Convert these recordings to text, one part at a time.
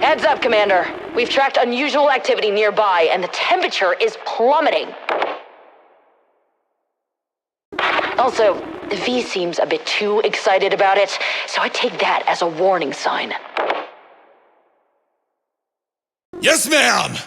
Heads up, Commander. We've tracked unusual activity nearby, and the temperature is plummeting. Also, V seems a bit too excited about it, so I take that as a warning sign. Yes, ma'am!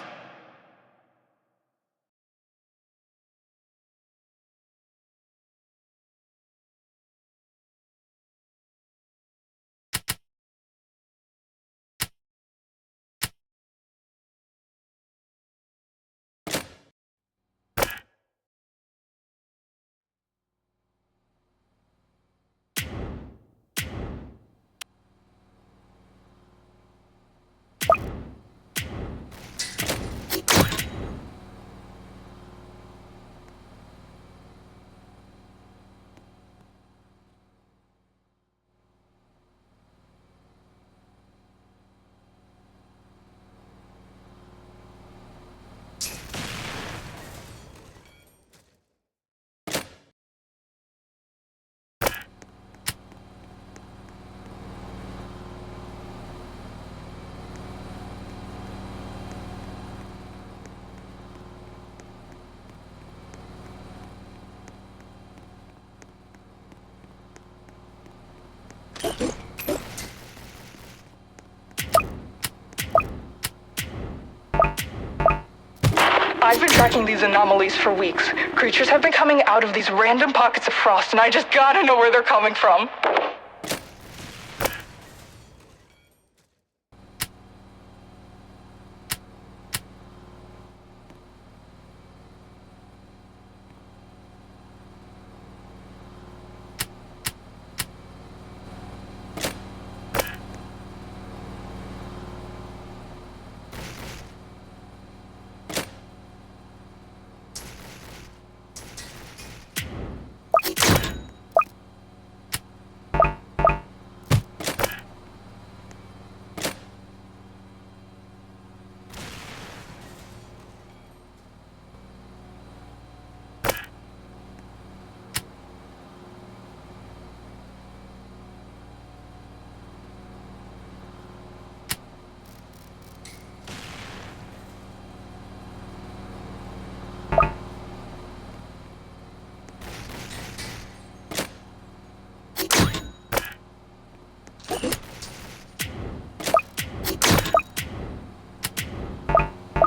I've been tracking these anomalies for weeks. Creatures have been coming out of these random pockets of frost, and I just gotta know where they're coming from.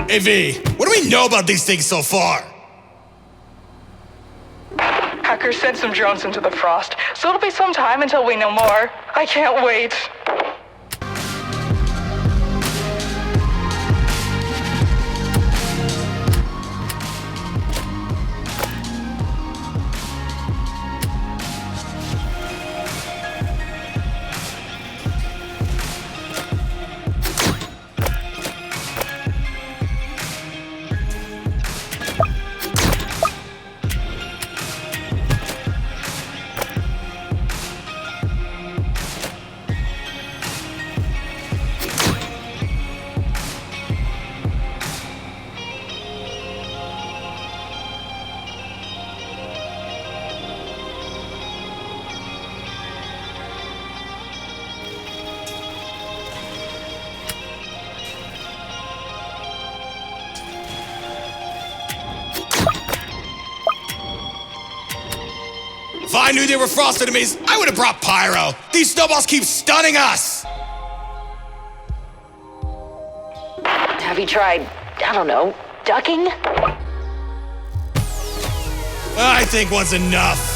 Hey V, what do we know about these things so far? Hackers sent some drones into the frost, so it'll be some time until we know more. I can't wait. If I knew they were frost enemies, I would have brought pyro. These snowballs keep stunning us. Have you tried, I don't know, ducking? I think one's enough.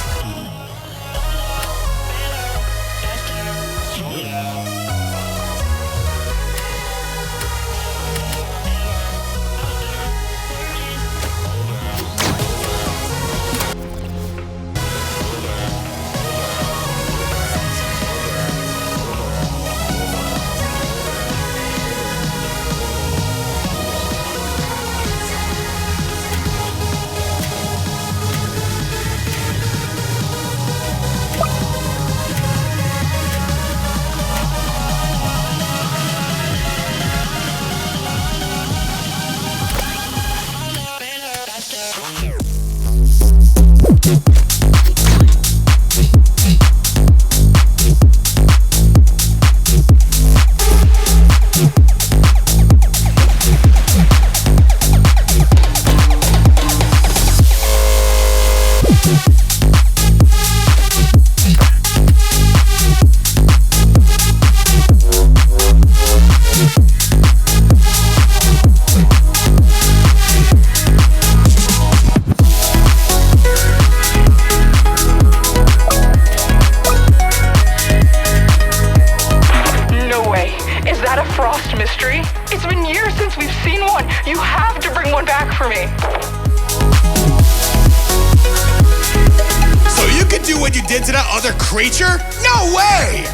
other creature? No way!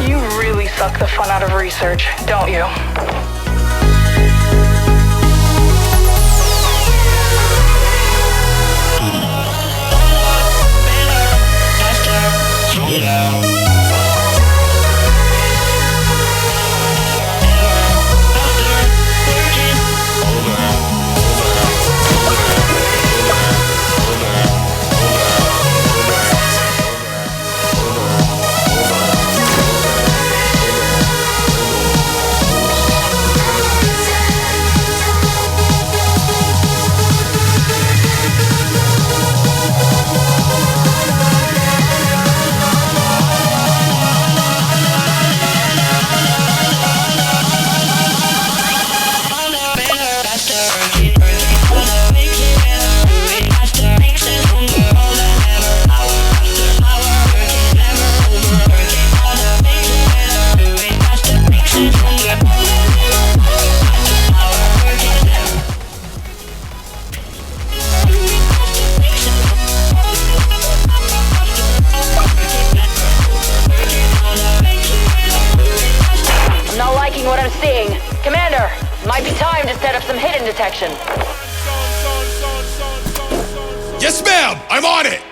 You really suck the fun out of research, don't you? Detection. Yes, ma'am! I'm on it!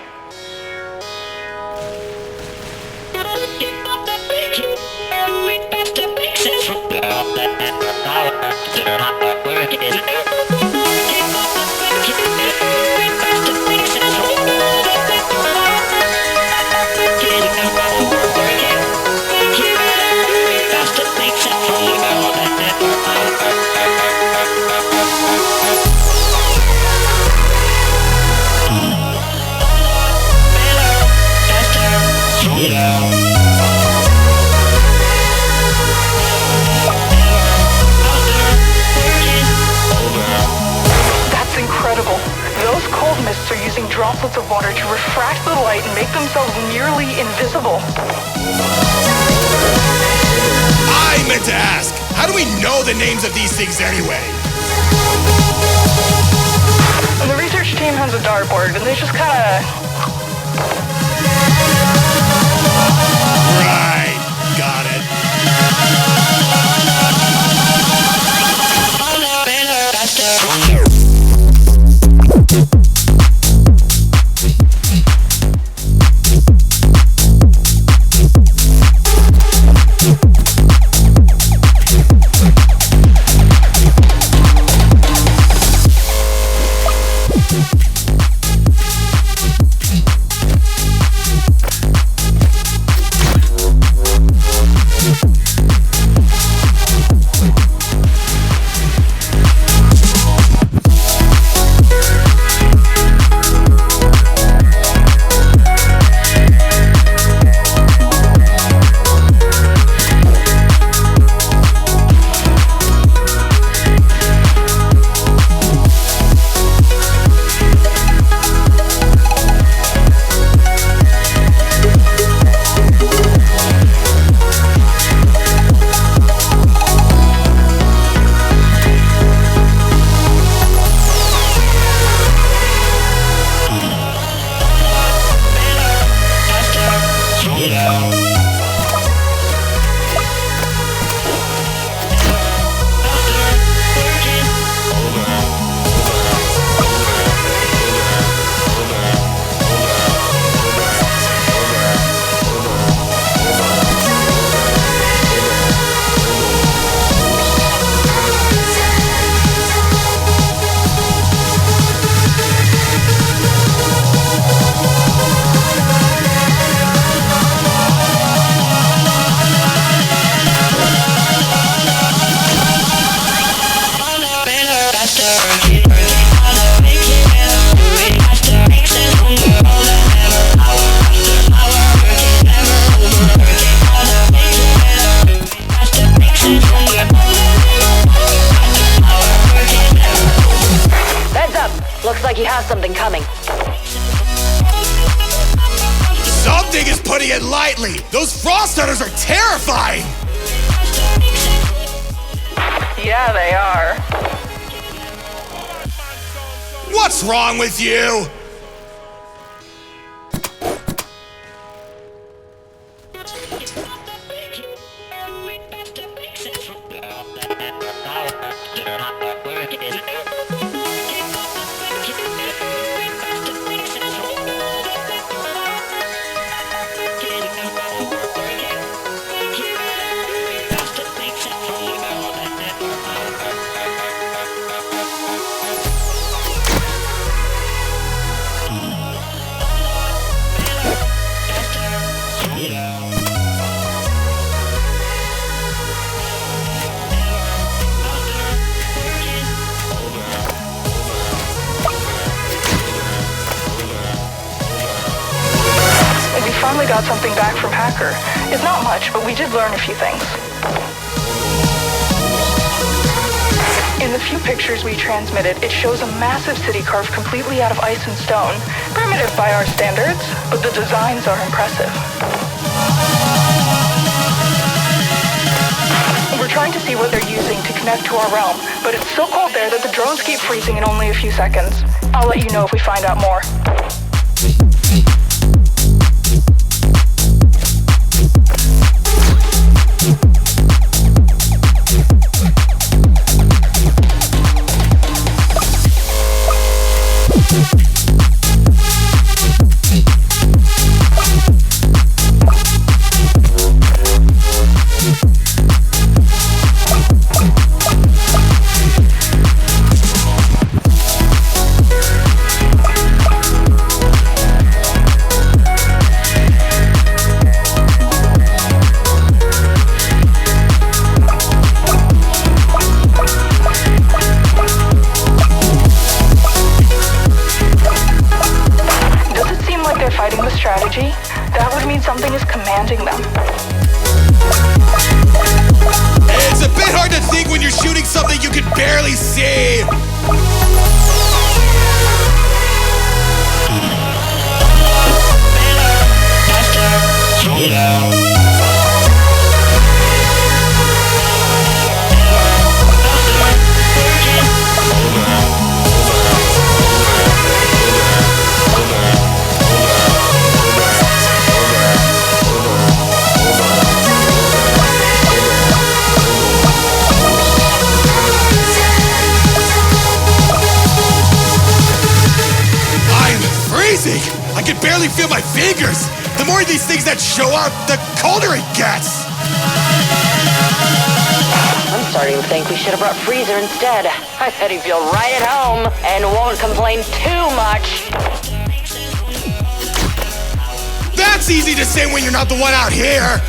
That's incredible. Those cold mists are using droplets of water to refract the light and make themselves nearly invisible. I meant to ask, how do we know the names of these things anyway? And the research team has a dartboard, and they just kinda... Right, got it. Looks like he has something coming. Something is putting it lightly. Those frost hunters are terrifying. Yeah, they are. What's wrong with you? finally got something back from Hacker. It's not much, but we did learn a few things. In the few pictures we transmitted, it shows a massive city carved completely out of ice and stone. Primitive by our standards, but the designs are impressive. We're trying to see what they're using to connect to our realm, but it's so cold there that the drones keep freezing in only a few seconds. I'll let you know if we find out more. That would mean something is commanding them. It's a bit hard to think when you're shooting something you can barely see. Slow down. I can barely feel my fingers. The more of these things that show up, the colder it gets. I'm starting to think we should have brought Freezer instead. I bet he'd feel right at home and won't complain too much. That's easy to say when you're not the one out here.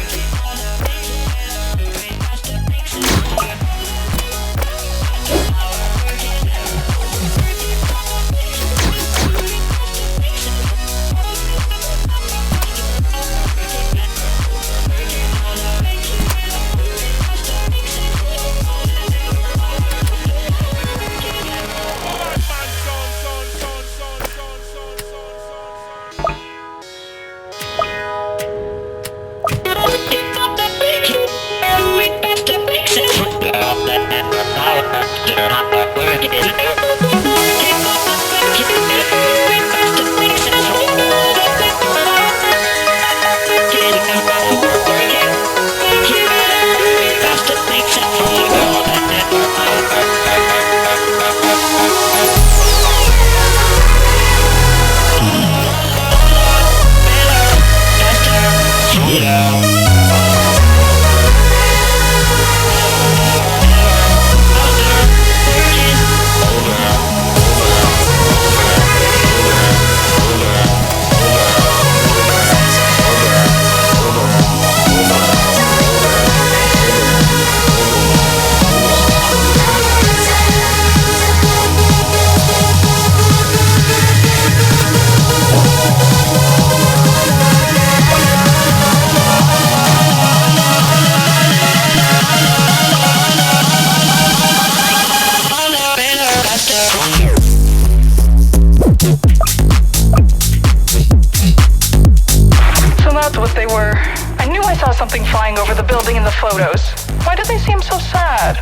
Something flying over the building in the photos. Why do they seem so sad?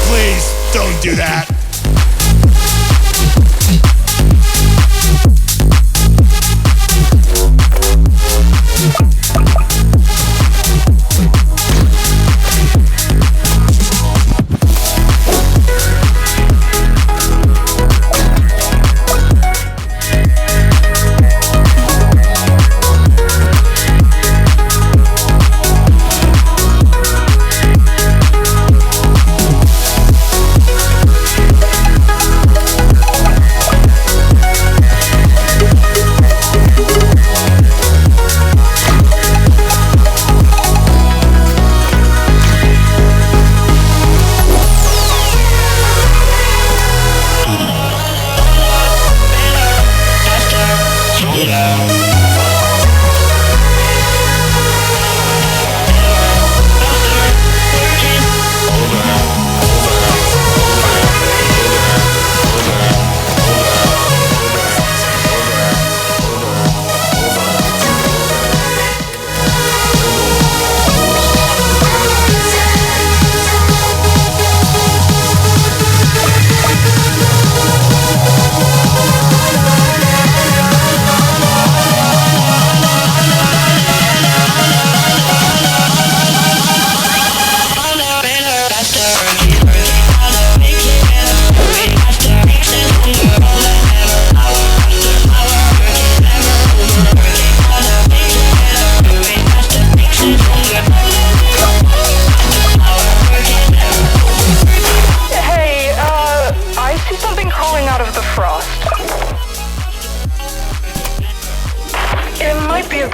Please, don't do that.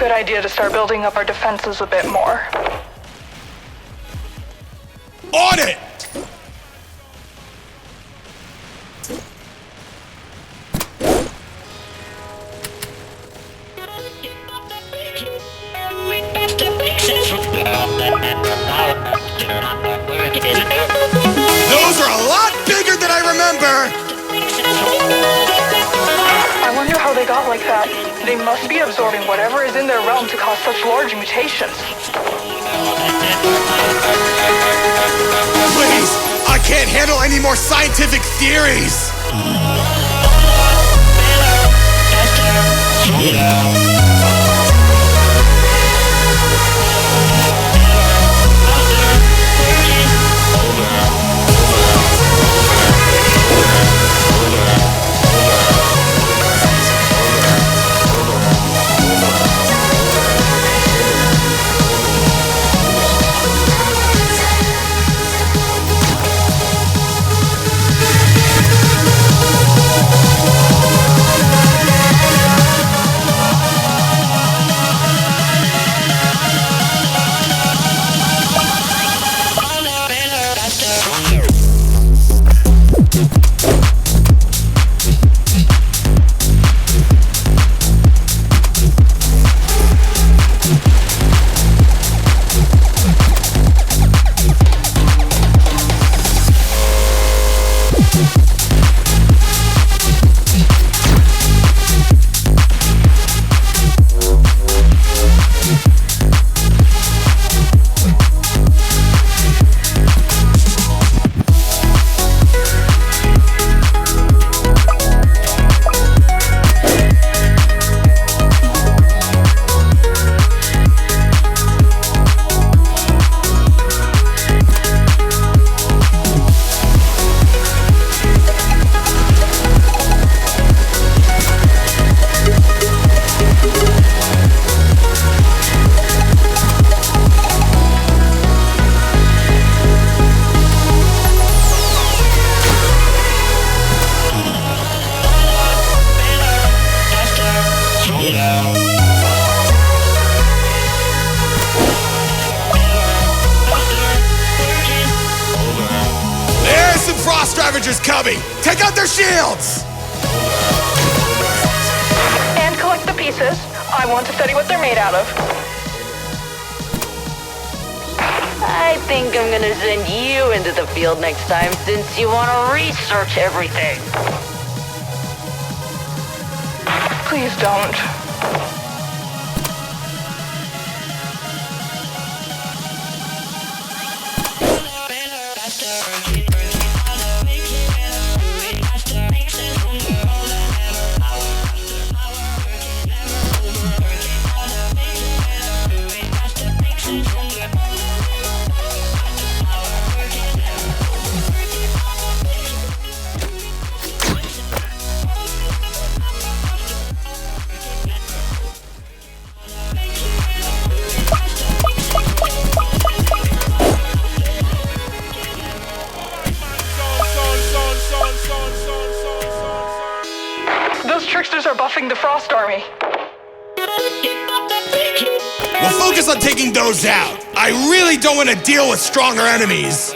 good idea to start building up our defenses a bit more. On it! Those are a lot bigger than I remember! I wonder how they got like that. They must be absorbing whatever is in their realm to cause such large mutations. Please! I can't handle any more scientific theories! Coming! Take out their shields! And collect the pieces. I want to study what they're made out of. I think I'm gonna send you into the field next time since you want to research everything. Please don't. Those tricksters are buffing the Frost Army. We'll focus on taking those out. I really don't want to deal with stronger enemies.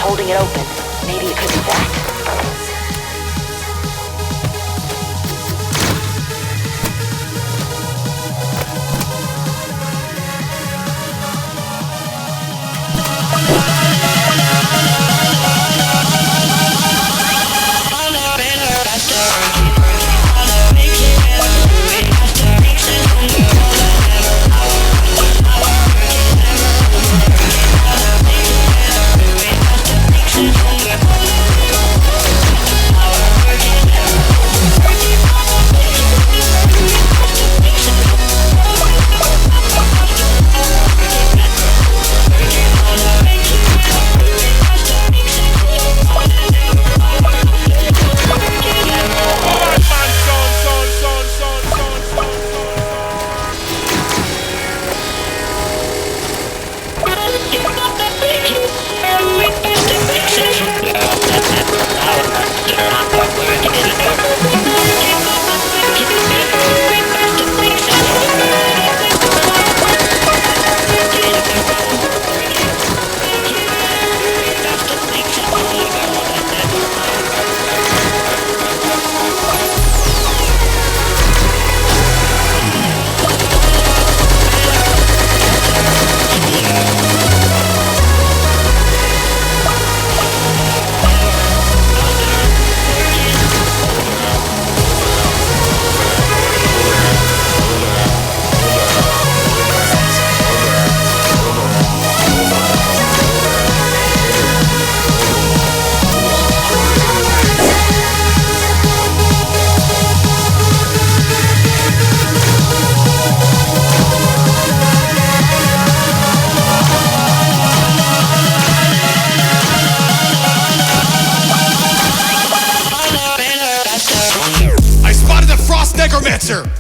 Holding it open. Maybe it could be that.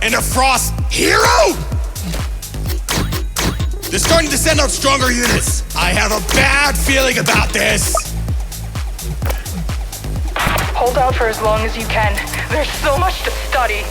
And a frost hero? They're starting to send out stronger units. I have a bad feeling about this. Hold out for as long as you can. There's so much to study.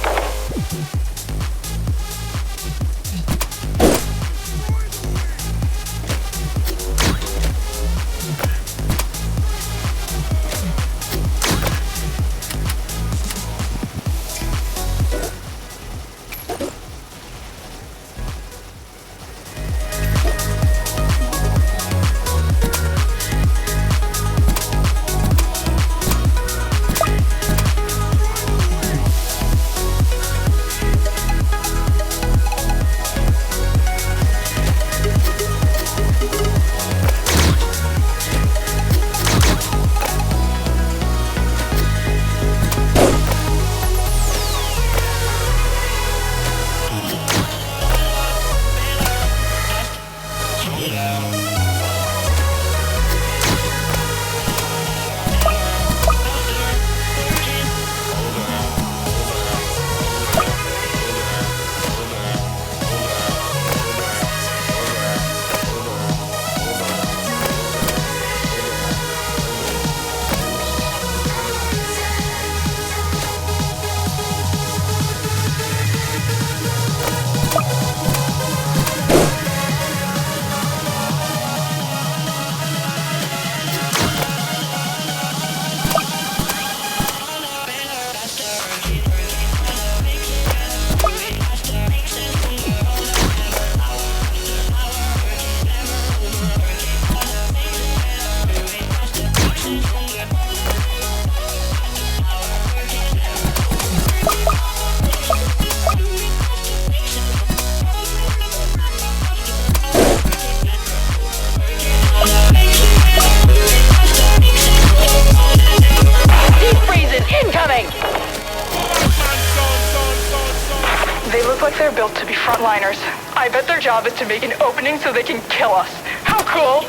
They look like they're built to be frontliners. I bet their job is to make an opening so they can kill us. How cool!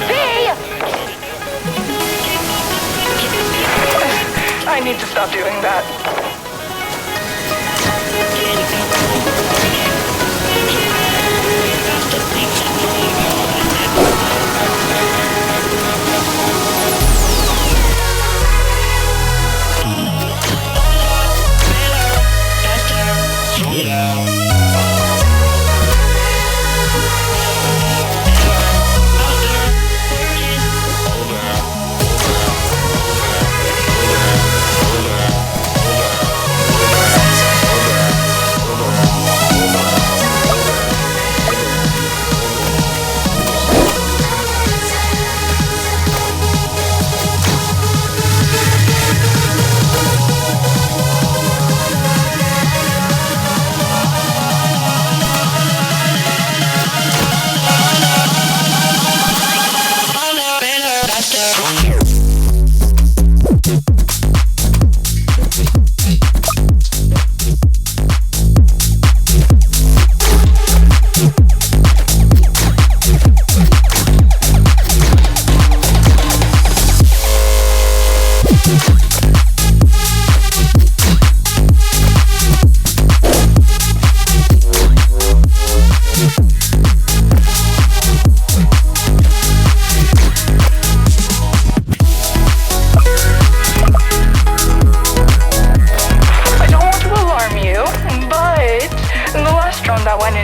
V! I need to stop doing that.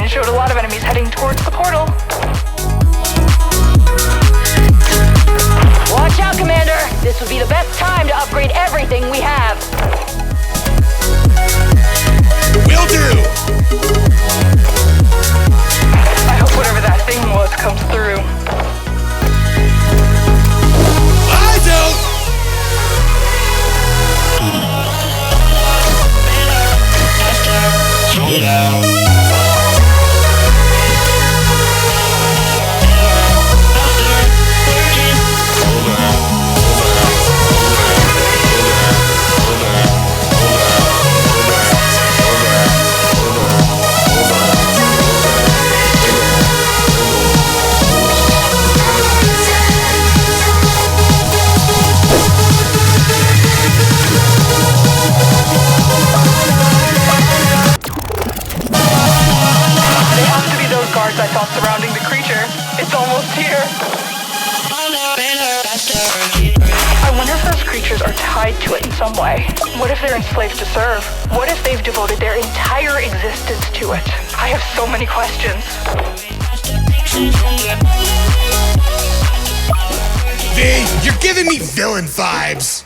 Showed a lot of enemies heading towards the portal. Watch out, Commander! This would be the best time to upgrade everything we have. Will do! I hope whatever that thing was comes through. I don't! Guards I saw surrounding the creature. It's almost here. I wonder if those creatures are tied to it in some way. What if they're enslaved to serve? What if they've devoted their entire existence to it? I have so many questions. V, you're giving me villain vibes.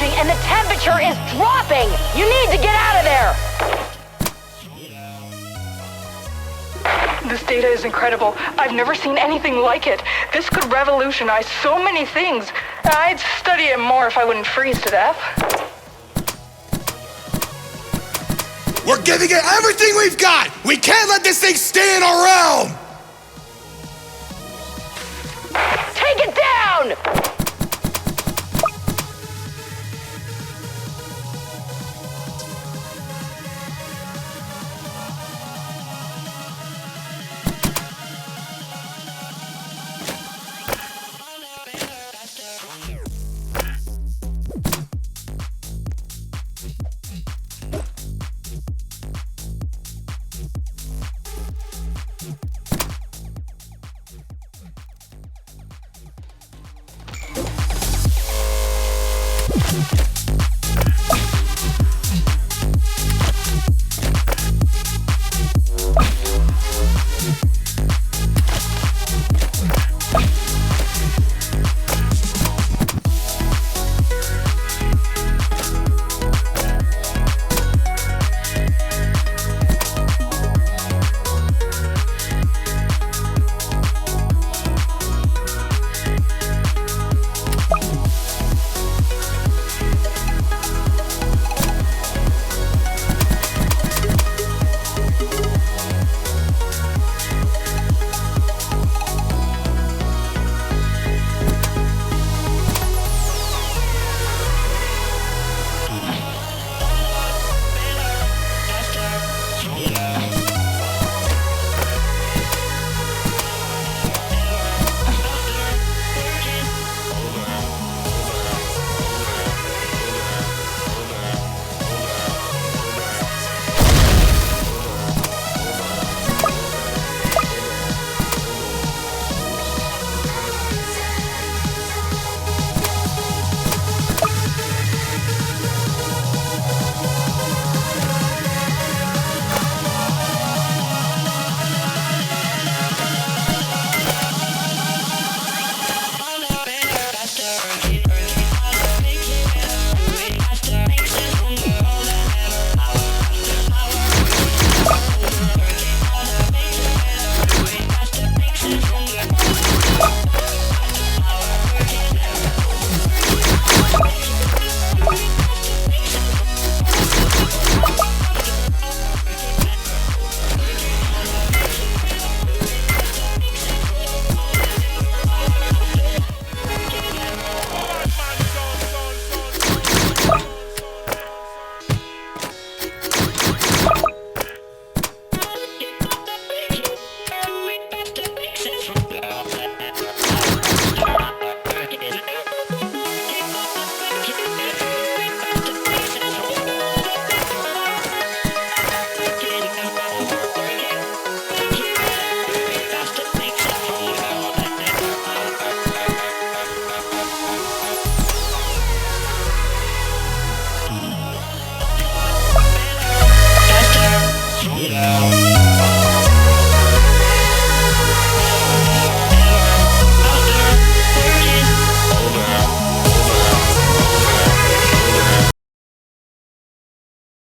And the temperature is dropping! You need to get out of there! This data is incredible. I've never seen anything like it. This could revolutionize so many things. I'd study it more if I wouldn't freeze to death. We're giving it everything we've got! We can't let this thing stay in our realm! Take it down! You